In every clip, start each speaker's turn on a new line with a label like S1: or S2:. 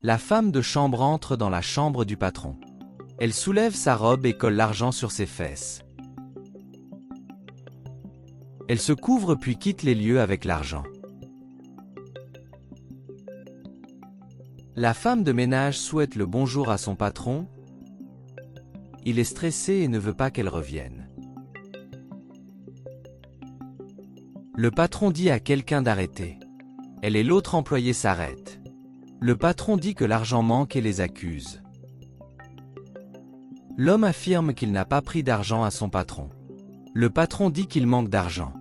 S1: La femme de chambre entre dans la chambre du patron. Elle soulève sa robe et colle l'argent sur ses fesses. Elle se couvre puis quitte les lieux avec l'argent. La femme de ménage souhaite le bonjour à son patron. Il est stressé et ne veut pas qu'elle revienne. Le patron dit à quelqu'un d'arrêter. Elle et l'autre employé s'arrêtent. Le patron dit que l'argent manque et les accuse. L'homme affirme qu'il n'a pas pris d'argent à son patron. Le patron dit qu'il manque d'argent.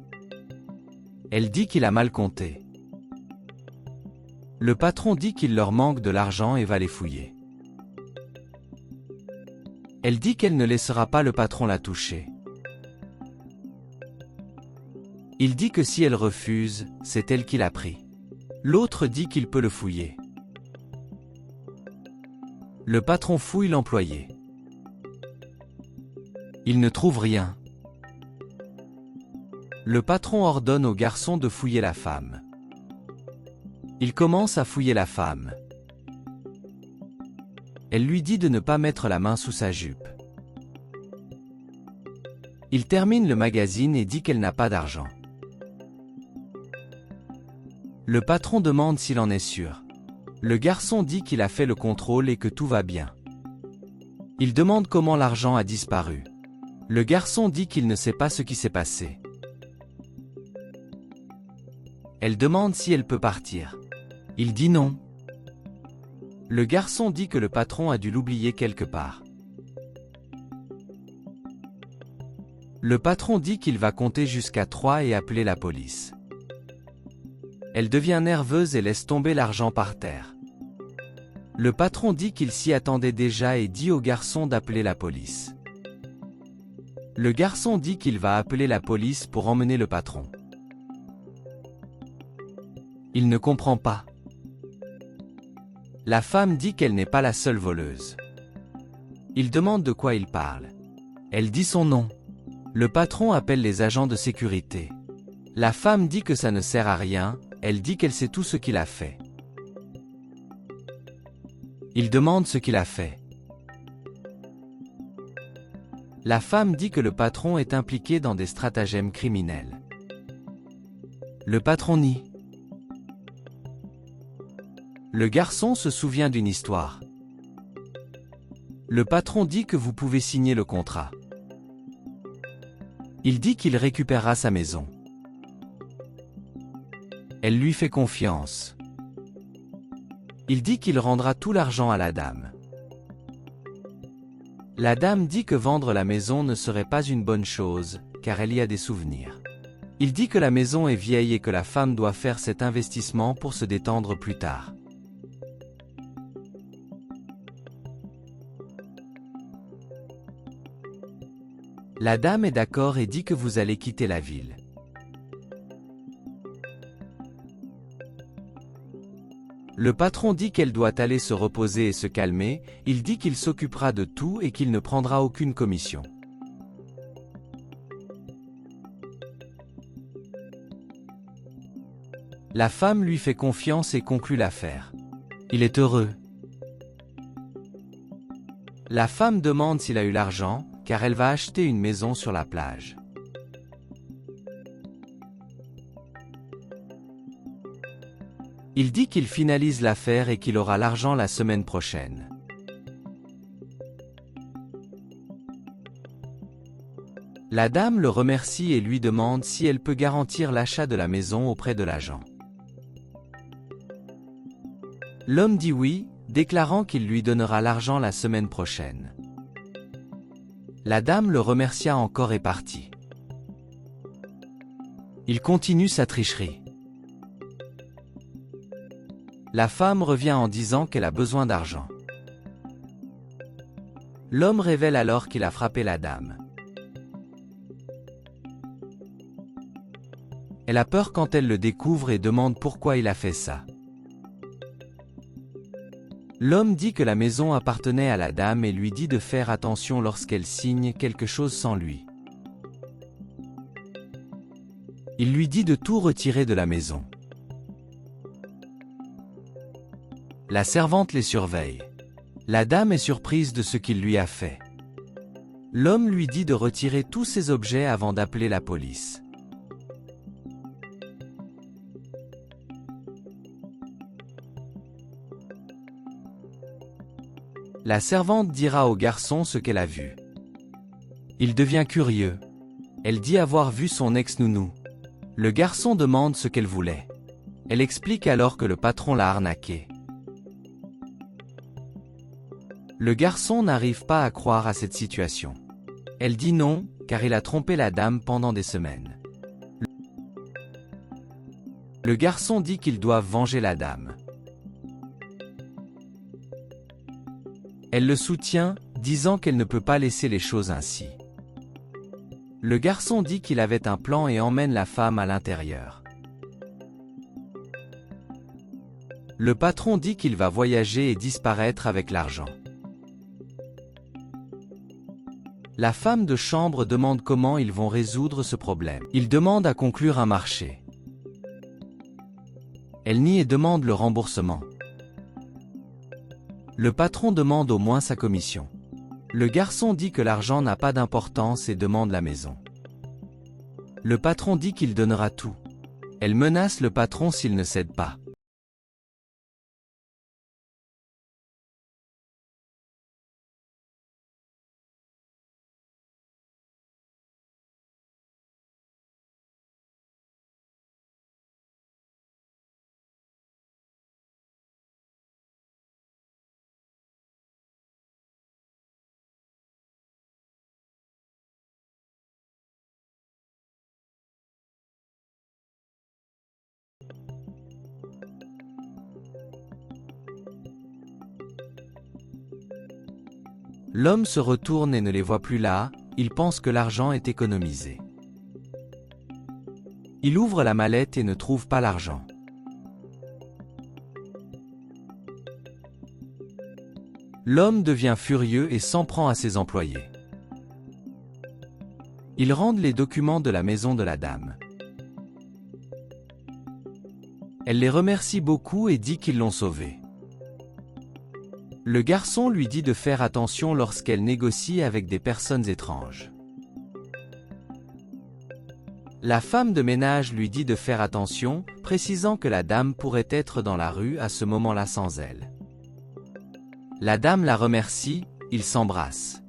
S1: Elle dit qu'il a mal compté. Le patron dit qu'il leur manque de l'argent et va les fouiller. Elle dit qu'elle ne laissera pas le patron la toucher. Il dit que si elle refuse, c'est elle qui l'a pris. L'autre dit qu'il peut le fouiller. Le patron fouille l'employé. Il ne trouve rien. Le patron ordonne au garçon de fouiller la femme. Il commence à fouiller la femme. Elle lui dit de ne pas mettre la main sous sa jupe. Il termine le magazine et dit qu'elle n'a pas d'argent. Le patron demande s'il en est sûr. Le garçon dit qu'il a fait le contrôle et que tout va bien. Il demande comment l'argent a disparu. Le garçon dit qu'il ne sait pas ce qui s'est passé. Elle demande si elle peut partir. Il dit non. Le garçon dit que le patron a dû l'oublier quelque part. Le patron dit qu'il va compter jusqu'à 3 et appeler la police. Elle devient nerveuse et laisse tomber l'argent par terre. Le patron dit qu'il s'y attendait déjà et dit au garçon d'appeler la police. Le garçon dit qu'il va appeler la police pour emmener le patron. Il ne comprend pas. La femme dit qu'elle n'est pas la seule voleuse. Il demande de quoi il parle. Elle dit son nom. Le patron appelle les agents de sécurité. La femme dit que ça ne sert à rien, elle dit qu'elle sait tout ce qu'il a fait. Il demande ce qu'il a fait. La femme dit que le patron est impliqué dans des stratagèmes criminels. Le patron nie. Le garçon se souvient d'une histoire. Le patron dit que vous pouvez signer le contrat. Il dit qu'il récupérera sa maison. Elle lui fait confiance. Il dit qu'il rendra tout l'argent à la dame. La dame dit que vendre la maison ne serait pas une bonne chose, car elle y a des souvenirs. Il dit que la maison est vieille et que la femme doit faire cet investissement pour se détendre plus tard. La dame est d'accord et dit que vous allez quitter la ville. Le patron dit qu'elle doit aller se reposer et se calmer, il dit qu'il s'occupera de tout et qu'il ne prendra aucune commission. La femme lui fait confiance et conclut l'affaire. Il est heureux. La femme demande s'il a eu l'argent, car elle va acheter une maison sur la plage. Il dit qu'il finalise l'affaire et qu'il aura l'argent la semaine prochaine. La dame le remercie et lui demande si elle peut garantir l'achat de la maison auprès de l'agent. L'homme dit oui, déclarant qu'il lui donnera l'argent la semaine prochaine. La dame le remercia encore et partit. Il continue sa tricherie. La femme revient en disant qu'elle a besoin d'argent. L'homme révèle alors qu'il a frappé la dame. Elle a peur quand elle le découvre et demande pourquoi il a fait ça. L'homme dit que la maison appartenait à la dame et lui dit de faire attention lorsqu'elle signe quelque chose sans lui. Il lui dit de tout retirer de la maison. La servante les surveille. La dame est surprise de ce qu'il lui a fait. L'homme lui dit de retirer tous ses objets avant d'appeler la police. La servante dira au garçon ce qu'elle a vu. Il devient curieux. Elle dit avoir vu son ex-nounou. Le garçon demande ce qu'elle voulait. Elle explique alors que le patron l'a arnaqué. Le garçon n'arrive pas à croire à cette situation. Elle dit non, car il a trompé la dame pendant des semaines. Le garçon dit qu'ils doivent venger la dame. Elle le soutient, disant qu'elle ne peut pas laisser les choses ainsi. Le garçon dit qu'il avait un plan et emmène la femme à l'intérieur. Le patron dit qu'il va voyager et disparaître avec l'argent. La femme de chambre demande comment ils vont résoudre ce problème. Il demande à conclure un marché. Elle nie et demande le remboursement. Le patron demande au moins sa commission. Le garçon dit que l'argent n'a pas d'importance et demande la maison. Le patron dit qu'il donnera tout. Elle menace le patron s'il ne cède pas. L'homme se retourne et ne les voit plus là, il pense que l'argent est économisé. Il ouvre la mallette et ne trouve pas l'argent. L'homme devient furieux et s'en prend à ses employés. Ils rendent les documents de la maison de la dame. Elle les remercie beaucoup et dit qu'ils l'ont sauvée. Le garçon lui dit de faire attention lorsqu'elle négocie avec des personnes étranges. La femme de ménage lui dit de faire attention, précisant que la dame pourrait être dans la rue à ce moment-là sans elle. La dame la remercie, ils s'embrassent.